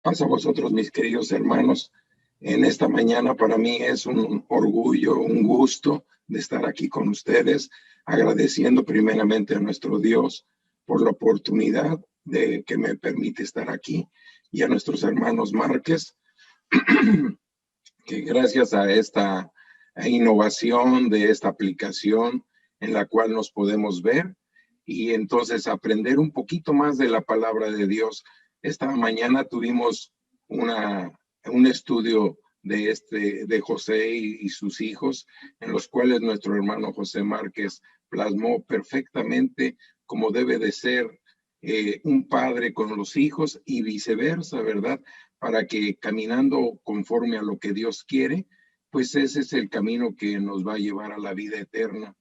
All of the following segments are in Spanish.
Paz a vosotros, mis queridos hermanos. En esta mañana para mí es un orgullo, un gusto de estar aquí con ustedes, agradeciendo primeramente a nuestro Dios por la oportunidad de que me permite estar aquí y a nuestros hermanos Márquez, que gracias a esta innovación de esta aplicación en la cual nos podemos ver y entonces aprender un poquito más de la palabra de Dios. Esta mañana tuvimos un estudio de José y sus hijos, en los cuales nuestro hermano José Márquez plasmó perfectamente cómo debe de ser un padre con los hijos y viceversa, ¿verdad? Para que caminando conforme a lo que Dios quiere, pues ese es el camino que nos va a llevar a la vida eterna.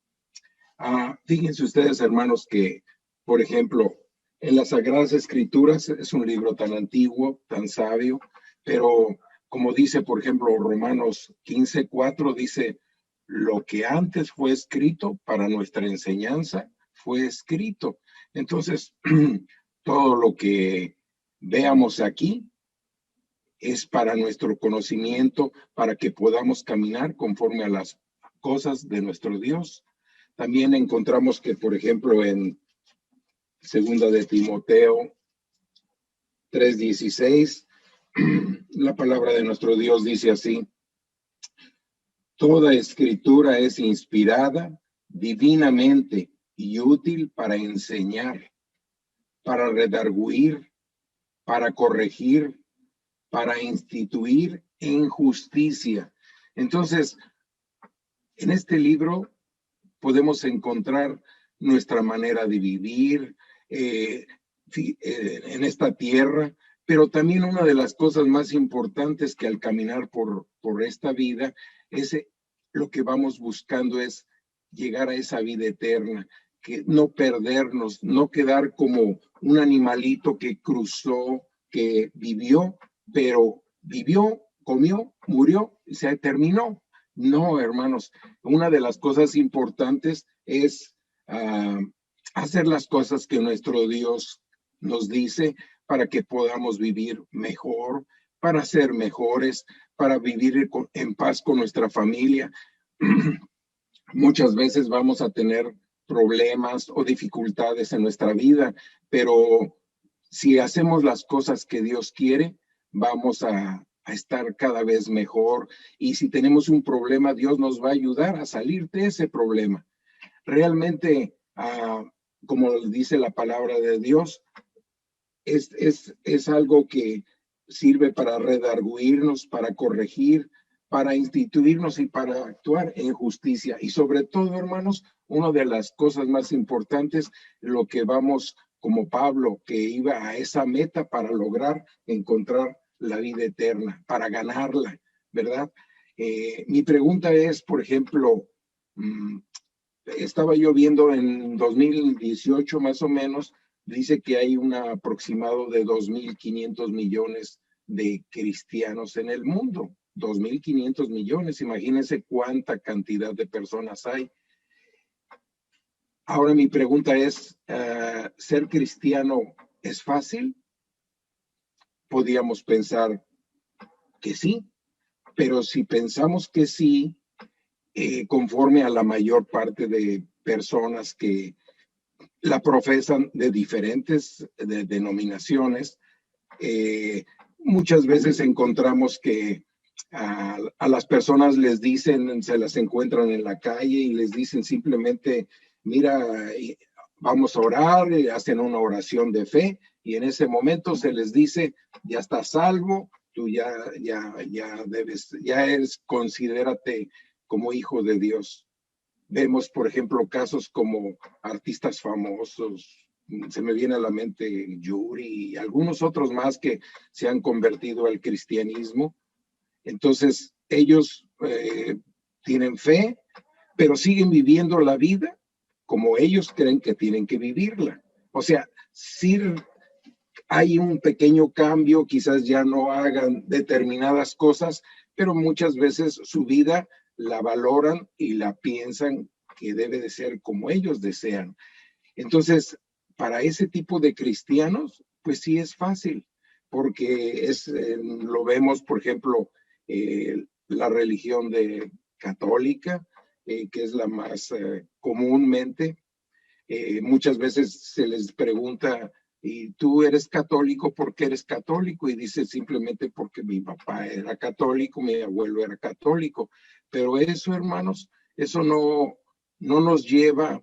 Fíjense ustedes, hermanos, que, por ejemplo, en las Sagradas Escrituras es un libro tan antiguo, tan sabio, pero como dice, por ejemplo, Romanos 15:4, dice, lo que antes fue escrito para nuestra enseñanza fue escrito. Entonces, todo lo que veamos aquí es para nuestro conocimiento, para que podamos caminar conforme a las cosas de nuestro Dios. También encontramos que, por ejemplo, en segunda de Timoteo 3:16, la palabra de nuestro Dios dice así: toda escritura es inspirada divinamente y útil para enseñar, para redarguir, para corregir, para instituir en justicia. Entonces, en este libro podemos encontrar nuestra manera de vivir en esta tierra, pero también una de las cosas más importantes que al caminar por esta vida es lo que vamos buscando es llegar a esa vida eterna, que no perdernos, no quedar como un animalito que cruzó, que vivió, pero vivió, comió, murió y se terminó. No, hermanos, una de las cosas importantes es hacer las cosas que nuestro Dios nos dice para que podamos vivir mejor, para ser mejores, para vivir en paz con nuestra familia. Muchas veces vamos a tener problemas o dificultades en nuestra vida, pero si hacemos las cosas que Dios quiere, vamos a estar cada vez mejor. Y si tenemos un problema, Dios nos va a ayudar a salir de ese problema. Realmente, como dice la palabra de Dios, es algo que sirve para redarguirnos, para corregir, para instituirnos y para actuar en justicia. Y sobre todo, hermanos, una de las cosas más importantes, lo que vamos como Pablo, que iba a esa meta para lograr encontrar la vida eterna, para ganarla, ¿verdad? Mi pregunta es, por ejemplo, estaba yo viendo en 2018 más o menos, dice que hay un aproximado de 2.500 millones de cristianos en el mundo. 2.500 millones, imagínense cuánta cantidad de personas hay. Ahora mi pregunta es, ¿ser cristiano es fácil? Podríamos pensar que sí, pero si pensamos que sí, conforme a la mayor parte de personas que la profesan de diferentes denominaciones, muchas veces encontramos que a las personas les dicen, se las encuentran en la calle y les dicen simplemente, mira, vamos a orar, hacen una oración de fe y en ese momento se les dice, ya estás salvo, tú ya debes, ya eres, considérate como hijo de Dios. Vemos, por ejemplo, casos como artistas famosos, se me viene a la mente Yuri y algunos otros más que se han convertido al cristianismo. Entonces, ellos tienen fe, pero siguen viviendo la vida como ellos creen que tienen que vivirla. O sea, sí hay un pequeño cambio, quizás ya no hagan determinadas cosas, pero muchas veces su vida la valoran y la piensan que debe de ser como ellos desean. Entonces, para ese tipo de cristianos, pues sí es fácil, porque lo vemos, por ejemplo, la religión católica, que es la más comúnmente. Muchas veces se les pregunta, ¿y tú eres católico? ¿Por qué eres católico? Y dice simplemente porque mi papá era católico, mi abuelo era católico. Pero eso, hermanos, eso no nos lleva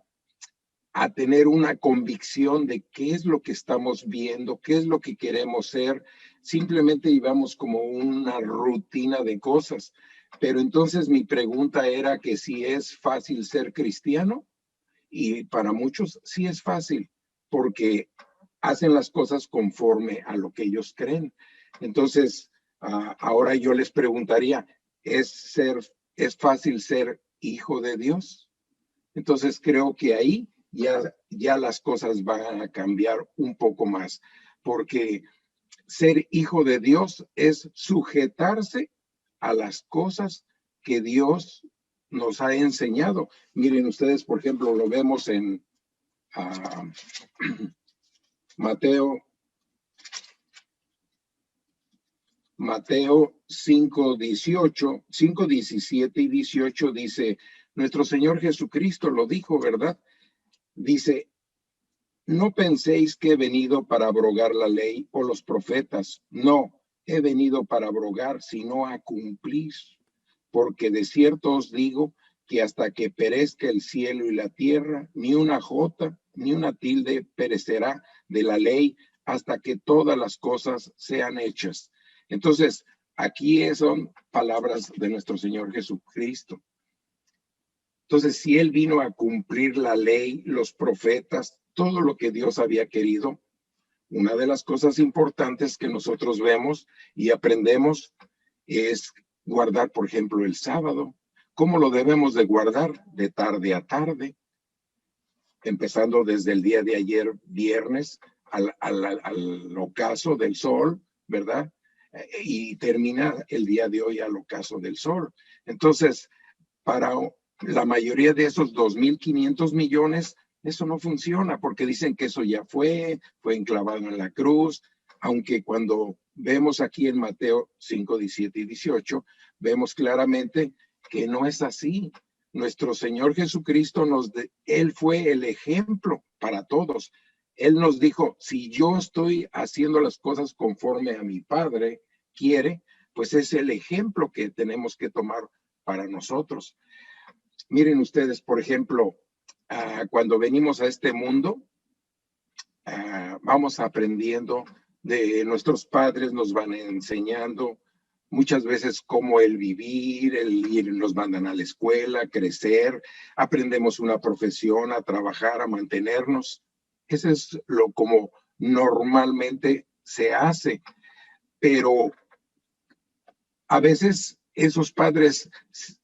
a tener una convicción de qué es lo que estamos viendo, qué es lo que queremos ser. Simplemente llevamos como una rutina de cosas. Pero entonces mi pregunta era que si es fácil ser cristiano, y para muchos sí es fácil, porque hacen las cosas conforme a lo que ellos creen. Entonces, ahora yo les preguntaría, ¿es fácil ser hijo de Dios? Entonces creo que ahí ya las cosas van a cambiar un poco más, porque ser hijo de Dios es sujetarse a las cosas que Dios nos ha enseñado. Miren ustedes, por ejemplo, lo vemos en Mateo 5:18, 5:17 y 18 dice, nuestro Señor Jesucristo lo dijo, ¿verdad? Dice, no penséis que he venido para abrogar la ley o los profetas. No, he venido para abrogar, sino a cumplir. Porque de cierto os digo que hasta que perezca el cielo y la tierra, ni una jota, ni una tilde perecerá de la ley hasta que todas las cosas sean hechas. Entonces, aquí son palabras de nuestro Señor Jesucristo. Entonces, si Él vino a cumplir la ley, los profetas, todo lo que Dios había querido, una de las cosas importantes que nosotros vemos y aprendemos es guardar, por ejemplo, el sábado. ¿Cómo lo debemos de guardar? De tarde a tarde, empezando desde el día de ayer, viernes, al ocaso del sol, ¿verdad? Y termina el día de hoy al ocaso del sol. Entonces, para la mayoría de esos 2.500 millones, eso no funciona porque dicen que eso ya fue enclavado en la cruz, aunque cuando vemos aquí en Mateo 5, 17 y 18, vemos claramente que no es así. Nuestro Señor Jesucristo Él fue el ejemplo para todos. Él nos dijo, si yo estoy haciendo las cosas conforme a mi Padre quiere, pues es el ejemplo que tenemos que tomar para nosotros. Miren ustedes, por ejemplo, cuando venimos a este mundo, vamos aprendiendo de nuestros padres, nos van enseñando muchas veces cómo el vivir, el ir, nos mandan a la escuela, crecer, aprendemos una profesión, a trabajar, a mantenernos. Eso es lo como normalmente se hace, pero a veces esos padres,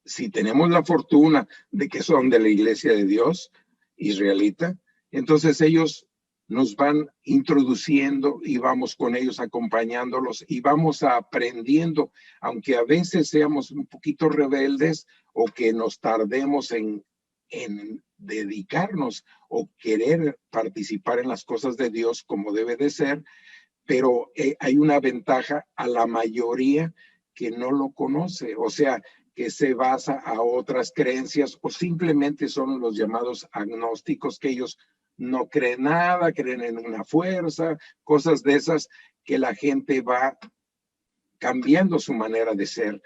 si tenemos la fortuna de que son de la Iglesia de Dios israelita, entonces ellos nos van introduciendo y vamos con ellos acompañándolos y vamos aprendiendo, aunque a veces seamos un poquito rebeldes o que nos tardemos en dedicarnos o querer participar en las cosas de Dios como debe de ser, pero hay una ventaja a la mayoría que no lo conoce, o sea, que se basa a otras creencias o simplemente son los llamados agnósticos, que ellos no creen nada, creen en una fuerza, cosas de esas que la gente va cambiando su manera de ser.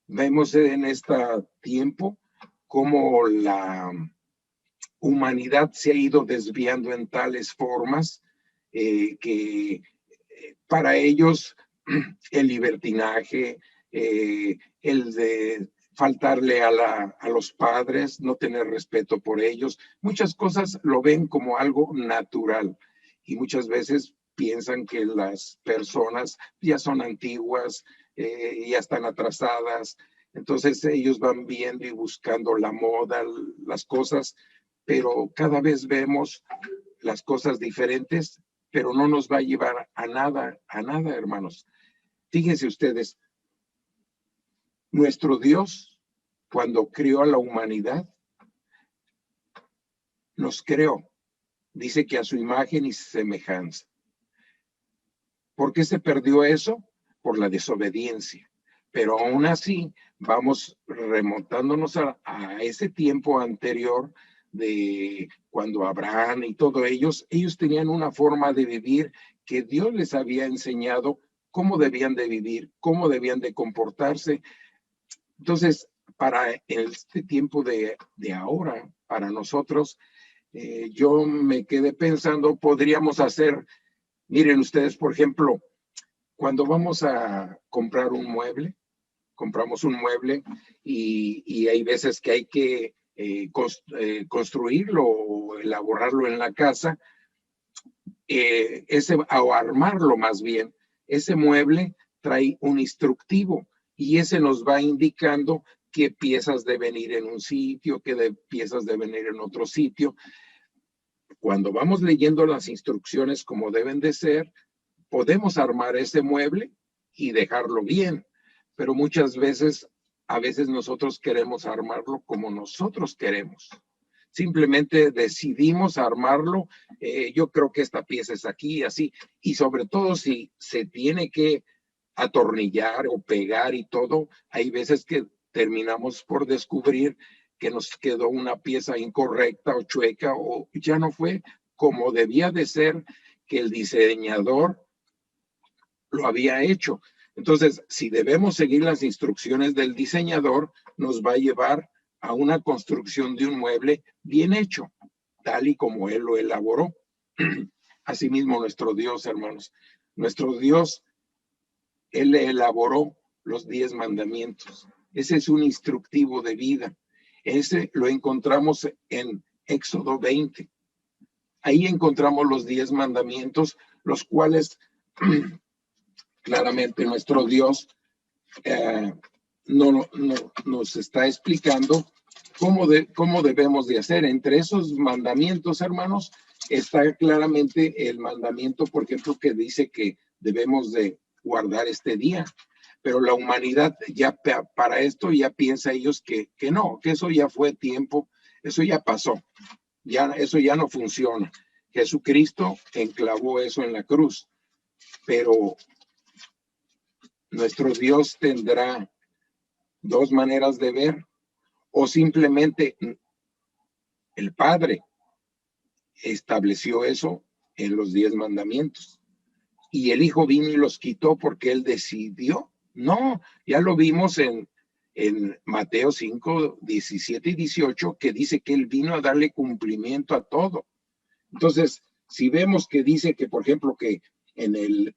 Vemos en este tiempo cómo la humanidad se ha ido desviando en tales formas que para ellos el libertinaje, el de faltarle a los padres, no tener respeto por ellos, muchas cosas lo ven como algo natural y muchas veces piensan que las personas ya son antiguas, ya están atrasadas, entonces ellos van viendo y buscando la moda, las cosas, pero cada vez vemos las cosas diferentes, pero no nos va a llevar a nada, hermanos. Fíjense ustedes, nuestro Dios, cuando creó a la humanidad, nos creó, dice que a su imagen y semejanza. ¿Por qué se perdió eso? Por la desobediencia. Pero aún así, vamos remontándonos a ese tiempo anterior de cuando Abraham y todos ellos tenían una forma de vivir que Dios les había enseñado cómo debían de vivir, cómo debían de comportarse. Entonces, para este tiempo de ahora, para nosotros, yo me quedé pensando, podríamos hacer, miren ustedes, por ejemplo, cuando vamos a comprar un mueble, compramos un mueble y hay veces que hay que construirlo o elaborarlo en la casa, o armarlo más bien. Ese mueble trae un instructivo y ese nos va indicando qué piezas deben ir en un sitio, qué piezas deben ir en otro sitio. Cuando vamos leyendo las instrucciones como deben de ser, podemos armar ese mueble y dejarlo bien, pero muchas veces, a veces nosotros queremos armarlo como nosotros queremos. Simplemente decidimos armarlo, yo creo que esta pieza es aquí, así, y sobre todo si se tiene que atornillar o pegar y todo, hay veces que terminamos por descubrir que nos quedó una pieza incorrecta o chueca o ya no fue como debía de ser, que el diseñador lo había hecho. Entonces, si debemos seguir las instrucciones del diseñador, nos va a llevar a una construcción de un mueble bien hecho, tal y como él lo elaboró. Asimismo, nuestro Dios, hermanos, nuestro Dios, él elaboró los 10 mandamientos. Ese es un instructivo de vida. Ese lo encontramos en Éxodo 20. Ahí encontramos los 10 mandamientos, los cuales claramente nuestro Dios nos está explicando cómo debemos de hacer. Entre esos mandamientos, hermanos, está claramente el mandamiento, por ejemplo, que dice que debemos de guardar este día. Pero la humanidad ya para esto ya piensa ellos que no, que eso ya fue tiempo, eso ya pasó, eso ya no funciona. Jesucristo enclavó eso en la cruz, pero nuestro Dios tendrá dos maneras de ver, o simplemente el Padre estableció eso en los 10 mandamientos y el Hijo vino y los quitó porque él decidió. No, ya lo vimos en Mateo 5, 17 y 18, que dice que él vino a darle cumplimiento a todo. Entonces, si vemos que dice que, por ejemplo, que en el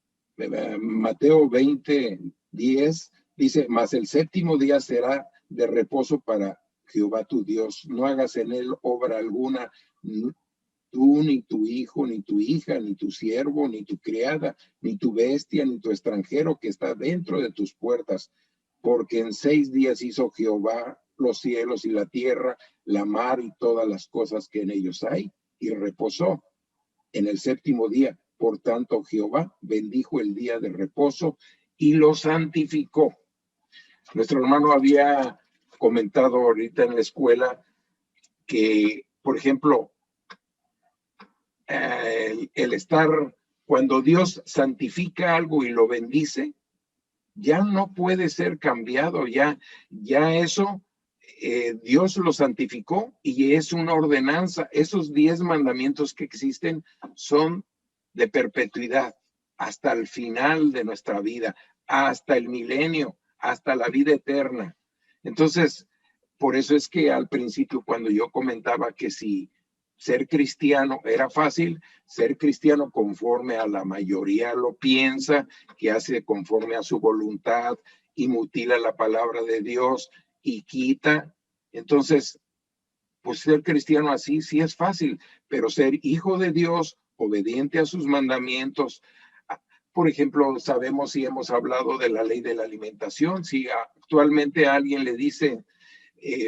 Mateo 20, 10, dice, mas el séptimo día será de reposo para Jehová tu Dios. No hagas en él obra alguna, tú, ni tu hijo, ni tu hija, ni tu siervo, ni tu criada, ni tu bestia, ni tu extranjero que está dentro de tus puertas. Porque en 6 días hizo Jehová los cielos y la tierra, la mar y todas las cosas que en ellos hay, y reposó en el séptimo día. Por tanto, Jehová bendijo el día de reposo y lo santificó. Nuestro hermano había comentado ahorita en la escuela que, por ejemplo, el estar, cuando Dios santifica algo y lo bendice, ya no puede ser cambiado, ya eso, Dios lo santificó y es una ordenanza. Esos 10 mandamientos que existen son de perpetuidad hasta el final de nuestra vida, hasta el milenio, hasta la vida eterna. Entonces, por eso es que al principio cuando yo comentaba que si ser cristiano era fácil, ser cristiano conforme a la mayoría lo piensa, que hace conforme a su voluntad y mutila la palabra de Dios y quita. Entonces, pues ser cristiano así sí es fácil, pero ser hijo de Dios, obediente a sus mandamientos. Por ejemplo, sabemos y hemos hablado de la ley de la alimentación. Si actualmente a alguien le dice,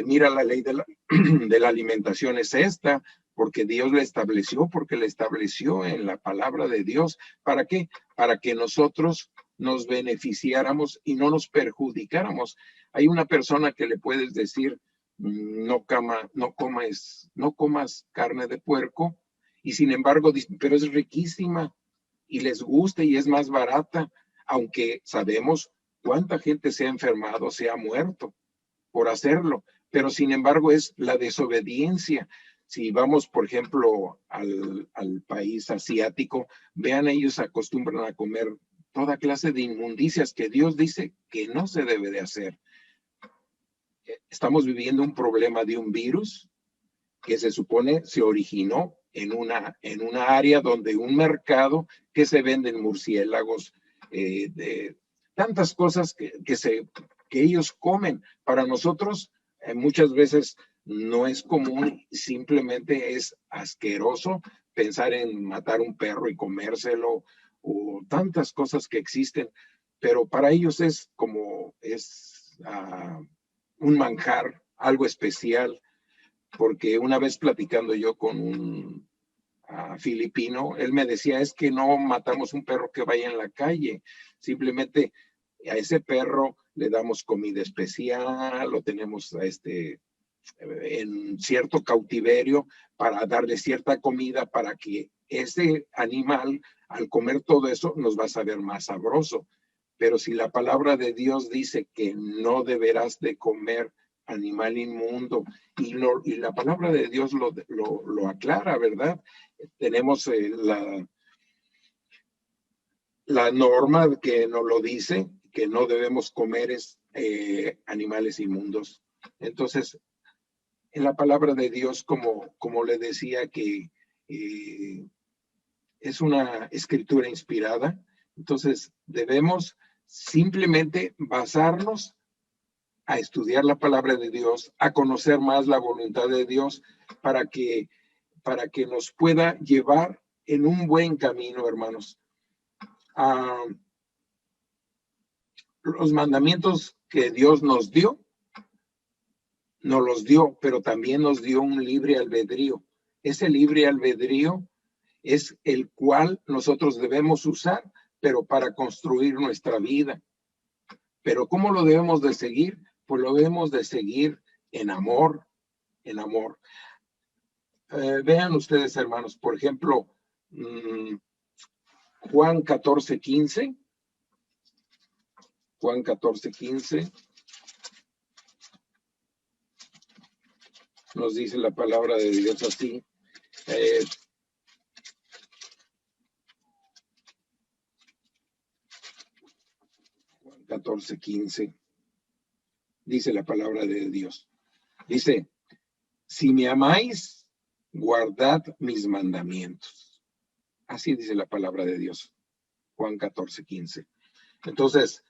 mira, la ley de la alimentación es esta, porque Dios la estableció, porque la estableció en la palabra de Dios. ¿Para qué? Para que nosotros nos beneficiáramos y no nos perjudicáramos. Hay una persona que le puedes decir, no comas carne de puerco, y sin embargo, pero es riquísima. y les gusta y es más barata, aunque sabemos cuánta gente se ha enfermado, se ha muerto por hacerlo, pero sin embargo es la desobediencia. Si vamos, por ejemplo, al país asiático, vean, ellos acostumbran a comer toda clase de inmundicias que Dios dice que no se debe de hacer. Estamos viviendo un problema de un virus que se supone se originó en una área donde un mercado que se venden murciélagos, de tantas cosas que ellos comen. Para nosotros muchas veces no es común, simplemente es asqueroso pensar en matar un perro y comérselo, o tantas cosas que existen, pero para ellos es como, es un manjar, algo especial, porque una vez platicando yo con un filipino, él me decía, es que no matamos un perro que vaya en la calle, simplemente a ese perro le damos comida especial, lo tenemos en cierto cautiverio para darle cierta comida para que ese animal, al comer todo eso, nos va a saber más sabroso. Pero si la palabra de Dios dice que no deberás de comer animal inmundo, y la palabra de Dios lo aclara, ¿verdad? Tenemos la norma que nos lo dice, que no debemos comer animales inmundos. Entonces, en la palabra de Dios, como le decía, que es una escritura inspirada, entonces debemos simplemente basarnos a estudiar la palabra de Dios, a conocer más la voluntad de Dios, para que nos pueda llevar en un buen camino, hermanos. Los mandamientos que Dios nos los dio, pero también nos dio un libre albedrío. Ese libre albedrío es el cual nosotros debemos usar, pero para construir nuestra vida. Pero ¿cómo lo debemos de seguir? Pues lo debemos de seguir en amor, en amor. Vean ustedes, hermanos, por ejemplo, Juan 14:15. Juan 14:15. Nos dice la palabra de Dios así. 14:15, dice la palabra de Dios. Dice, si me amáis, guardad mis mandamientos. Así dice la palabra de Dios. Juan 14:15. Entonces,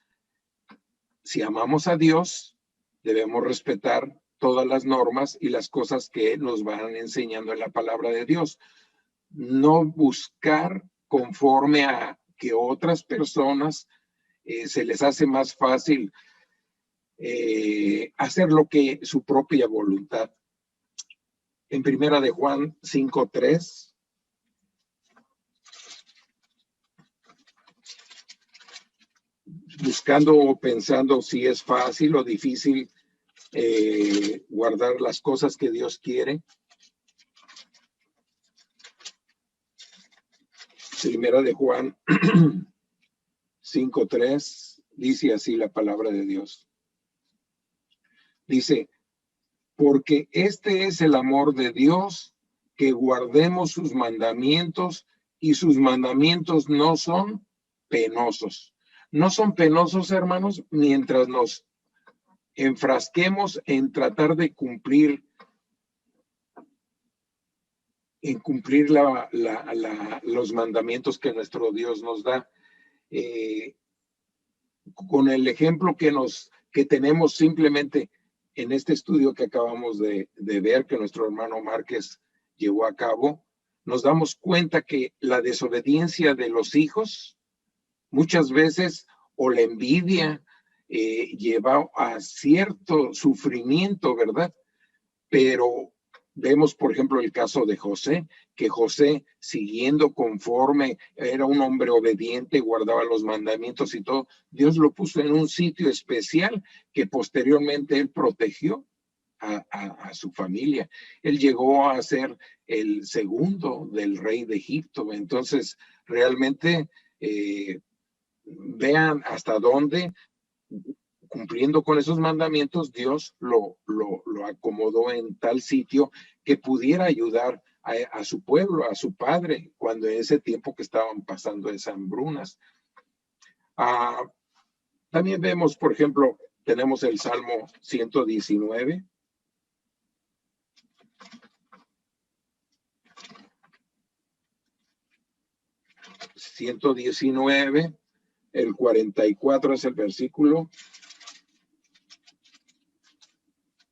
si amamos a Dios, debemos respetar todas las normas y las cosas que nos van enseñando en la palabra de Dios. No buscar conforme a que otras personas se les hace más fácil hacer lo que su propia voluntad. En primera de Juan 5:3, buscando o pensando si es fácil o difícil guardar las cosas que Dios quiere. Primera de Juan 5:3, dice así la palabra de Dios. Dice, porque este es el amor de Dios, que guardemos sus mandamientos, y sus mandamientos no son penosos. No son penosos, hermanos, mientras nos enfrasquemos en tratar de cumplir los mandamientos que nuestro Dios nos da. Con el ejemplo que tenemos simplemente en este estudio que acabamos de ver, que nuestro hermano Márquez llevó a cabo, nos damos cuenta que la desobediencia de los hijos muchas veces, o la envidia, lleva a cierto sufrimiento, ¿verdad? Pero vemos, por ejemplo, el caso de José, que José, siguiendo conforme, era un hombre obediente, guardaba los mandamientos y todo. Dios lo puso en un sitio especial que posteriormente él protegió. a su familia. Él llegó a ser el segundo del rey de Egipto. Entonces, realmente vean hasta dónde, cumpliendo con esos mandamientos, Dios lo acomodó en tal sitio que pudiera ayudar a su pueblo, a su padre, cuando en ese tiempo que estaban pasando esas hambrunas. También vemos, por ejemplo, tenemos el Salmo 119. El 44 es el versículo.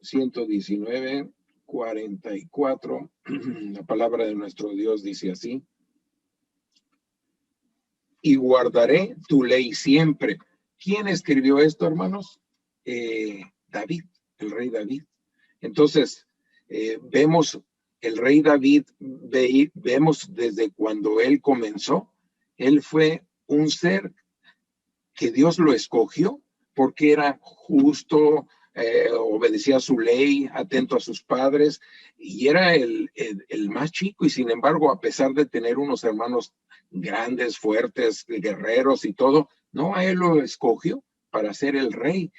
119, 44. La palabra de nuestro Dios dice así: y guardaré tu ley siempre. ¿Quién escribió esto, hermanos? David, el rey David. Entonces, vemos el rey David, vemos desde cuando él comenzó, él fue un ser que Dios lo escogió porque era justo, obedecía a su ley, atento a sus padres, y era el más chico, y sin embargo, a pesar de tener unos hermanos grandes, fuertes, guerreros y todo, no, a él lo escogió para ser el rey.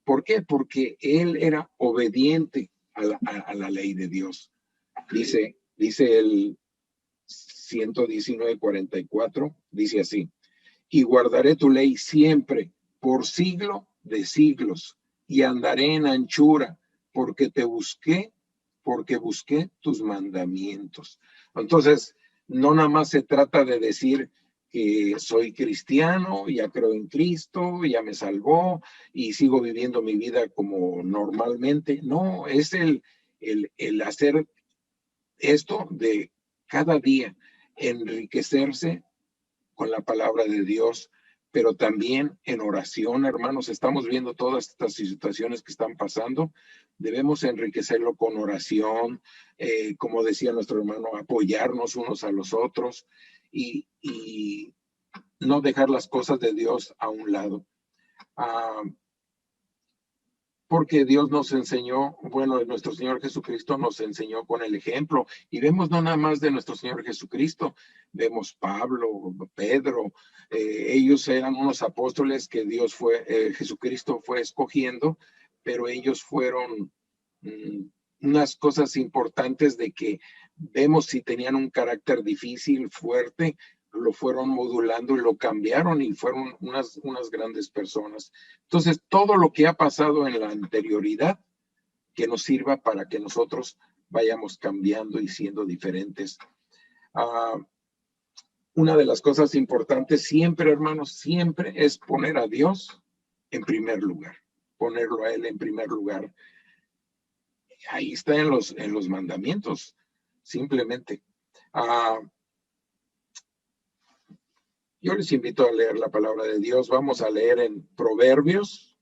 ¿Por qué? Porque él era obediente a la ley de Dios. Dice el 119:44, dice así: y guardaré tu ley siempre, por siglo de siglos, y andaré en anchura, porque busqué tus mandamientos. Entonces, no nada más se trata de decir que soy cristiano, ya creo en Cristo, ya me salvó y sigo viviendo mi vida como normalmente. No, es el hacer esto de cada día, enriquecerse con la palabra de Dios, pero también en oración, hermanos. Estamos viendo todas estas situaciones que están pasando. Debemos enriquecerlo con oración, como decía nuestro hermano, apoyarnos unos a los otros y no dejar las cosas de Dios a un lado. Porque Dios nos enseñó, bueno, nuestro Señor Jesucristo nos enseñó con el ejemplo, y vemos no nada más de nuestro Señor Jesucristo, vemos Pablo, Pedro, ellos eran unos apóstoles que Jesucristo fue escogiendo, pero ellos fueron unas cosas importantes de que vemos si tenían un carácter difícil, fuerte, lo fueron modulando y lo cambiaron y fueron unas grandes personas. Entonces, todo lo que ha pasado en la anterioridad, que nos sirva para que nosotros vayamos cambiando y siendo diferentes. Una de las cosas importantes siempre, hermanos, siempre es poner a Dios en primer lugar, ponerlo a Él en primer lugar. Ahí está en los mandamientos, simplemente. Yo les invito a leer la palabra de Dios. Vamos a leer en Proverbios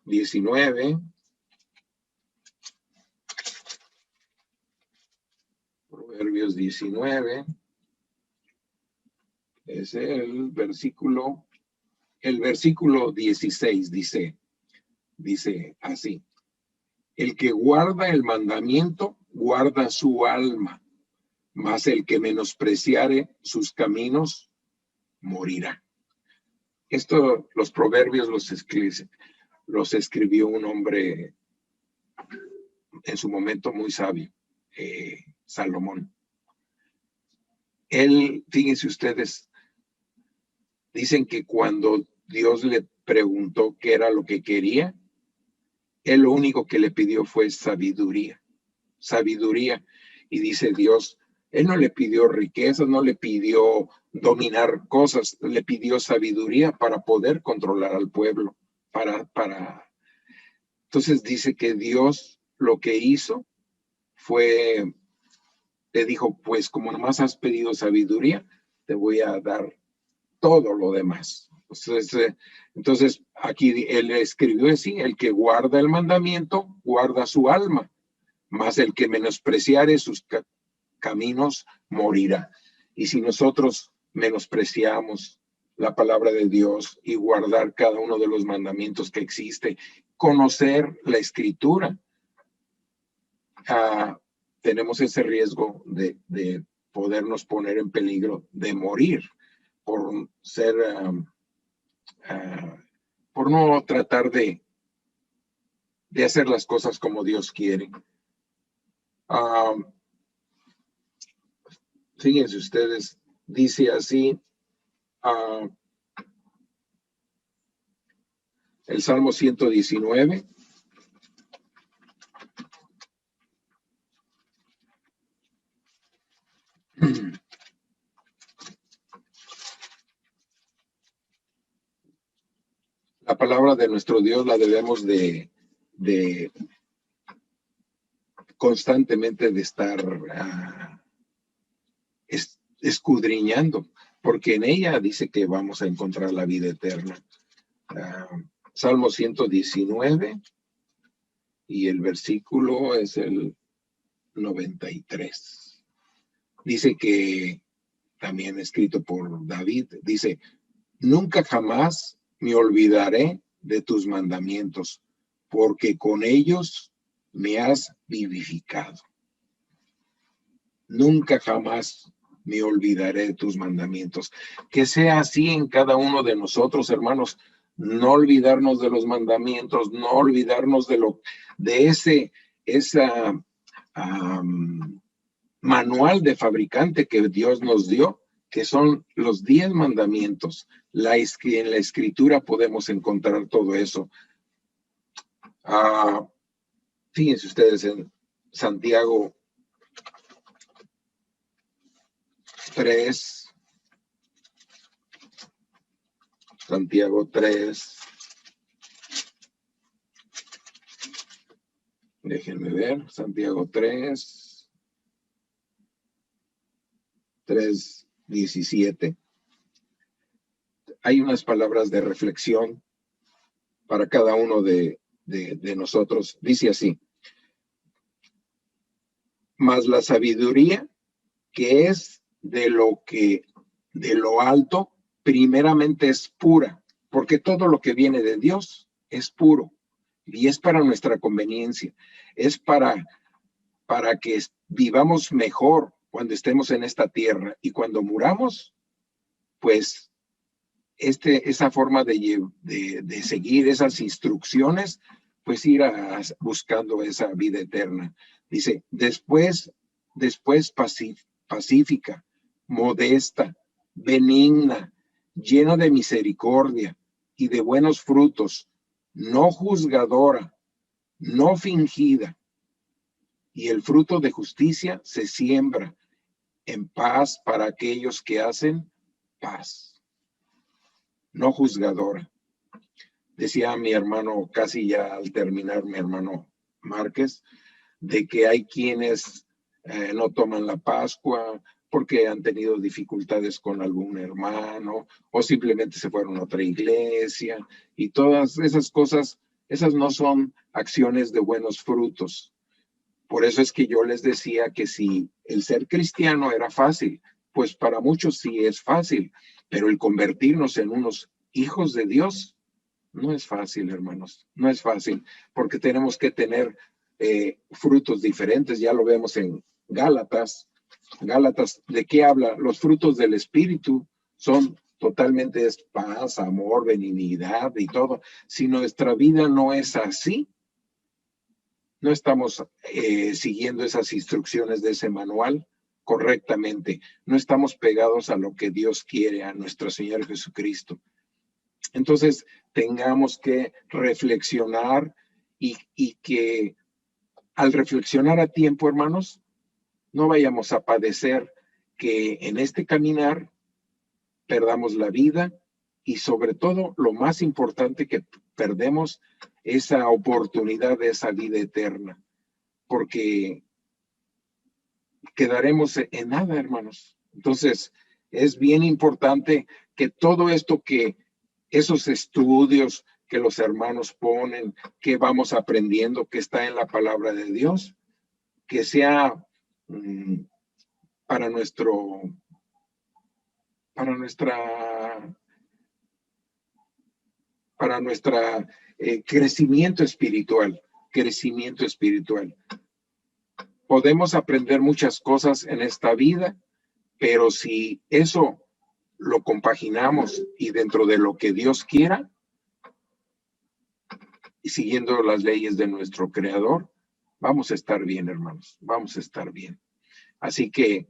19. Proverbios 19. Es el versículo 16, dice así: el que guarda el mandamiento, guarda su alma, mas el que menospreciare sus caminos, morirá. Esto, los proverbios los escribió un hombre en su momento muy sabio, Salomón. Él, fíjense ustedes, dicen que cuando Dios le preguntó qué era lo que quería, él lo único que le pidió fue sabiduría. Y dice Dios, él no le pidió riquezas, no le pidió dominar cosas, le pidió sabiduría para poder controlar al pueblo. Entonces dice que Dios lo que hizo fue, le dijo, pues como nomás has pedido sabiduría, te voy a dar todo lo demás. Entonces aquí él escribió así: el que guarda el mandamiento, guarda su alma, mas el que menospreciare sus caminos, morirá. Y si nosotros menospreciamos la palabra de Dios y guardar cada uno de los mandamientos que existe, conocer la Escritura, tenemos ese riesgo de podernos poner en peligro de morir por ser, por no tratar de hacer las cosas como Dios quiere. Fíjense ustedes, dice así el Salmo 119. La palabra de nuestro Dios la debemos de constantemente de estar escudriñando, porque en ella dice que vamos a encontrar la vida eterna. Salmo 119 y el versículo es el 93. Dice que, también escrito por David, dice: nunca jamás me olvidaré de tus mandamientos, porque con ellos me has vivificado. Nunca jamás me olvidaré de tus mandamientos. Que sea así en cada uno de nosotros, hermanos. No olvidarnos de los mandamientos, no olvidarnos de esa manual de fabricante que Dios nos dio, que son los 10 mandamientos. En la Escritura podemos encontrar todo eso. Fíjense ustedes en Santiago 3. Santiago 3. Déjenme ver. Santiago 3. 3:17. Hay unas palabras de reflexión para cada uno de nosotros. Dice así: mas la sabiduría que es de lo alto, primeramente es pura, porque todo lo que viene de Dios es puro y es para nuestra conveniencia, es para que vivamos mejor cuando estemos en esta tierra, y cuando muramos, pues esa forma de seguir esas instrucciones, pues ir buscando esa vida eterna. Dice: después pacífica, modesta, benigna, llena de misericordia y de buenos frutos, no juzgadora, no fingida, y el fruto de justicia se siembra en paz para aquellos que hacen paz. No juzgadora. Decía mi hermano, casi ya al terminar, mi hermano Márquez, de que hay quienes no toman la Pascua porque han tenido dificultades con algún hermano, o simplemente se fueron a otra iglesia, y todas esas cosas, esas no son acciones de buenos frutos. Por eso es que yo les decía que si el ser cristiano era fácil, pues para muchos sí es fácil, pero el convertirnos en unos hijos de Dios no es fácil, hermanos, no es fácil, porque tenemos que tener frutos diferentes. Ya lo vemos en Gálatas. Gálatas, ¿de qué habla? Los frutos del Espíritu son totalmente paz, amor, benignidad y todo. Si nuestra vida no es así, no estamos siguiendo esas instrucciones de ese manual correctamente, no estamos pegados a lo que Dios quiere, a nuestro Señor Jesucristo. Entonces, tengamos que reflexionar y que al reflexionar a tiempo, hermanos, no vayamos a padecer que en este caminar perdamos la vida, y sobre todo, lo más importante, que perdemos esa oportunidad de esa vida eterna, porque quedaremos en nada, hermanos. Entonces, es bien importante que todo esto, que esos estudios que los hermanos ponen, que vamos aprendiendo, que está en la palabra de Dios, que sea para nuestra para nuestra crecimiento espiritual, crecimiento espiritual. Podemos aprender muchas cosas en esta vida, pero si eso lo compaginamos y dentro de lo que Dios quiera, y siguiendo las leyes de nuestro Creador, vamos a estar bien, hermanos, vamos a estar bien. Así que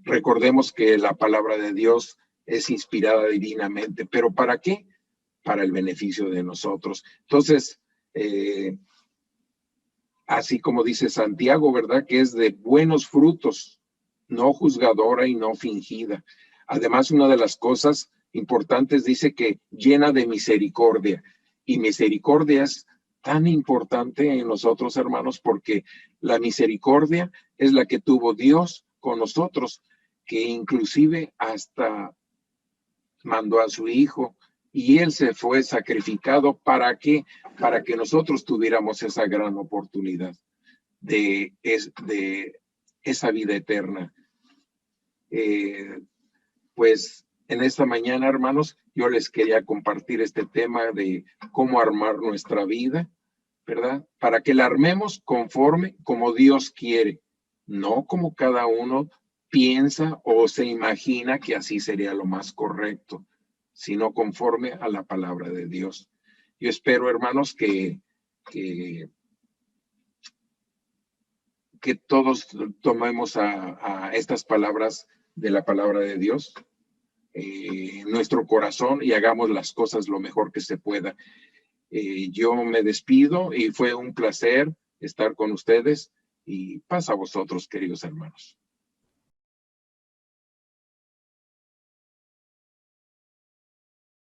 recordemos que la palabra de Dios es inspirada divinamente, pero ¿para qué? Para el beneficio de nosotros. Entonces, así como dice Santiago, ¿verdad? Que es de buenos frutos, no juzgadora y no fingida. Además, una de las cosas importantes dice que llena de misericordia. Y misericordia es tan importante en nosotros, hermanos, porque la misericordia es la que tuvo Dios con nosotros, que inclusive hasta mandó a su Hijo y Él se fue sacrificado. ¿Para qué? Para que nosotros tuviéramos esa gran oportunidad de esa vida eterna. Pues en esta mañana, hermanos, yo les quería compartir este tema de cómo armar nuestra vida, ¿verdad? Para que la armemos conforme como Dios quiere, no como cada uno piensa o se imagina que así sería lo más correcto, sino conforme a la palabra de Dios. Yo espero, hermanos, que todos tomemos a estas palabras de la palabra de Dios nuestro corazón y hagamos las cosas lo mejor que se pueda. Yo me despido y fue un placer estar con ustedes y paz a vosotros, queridos hermanos.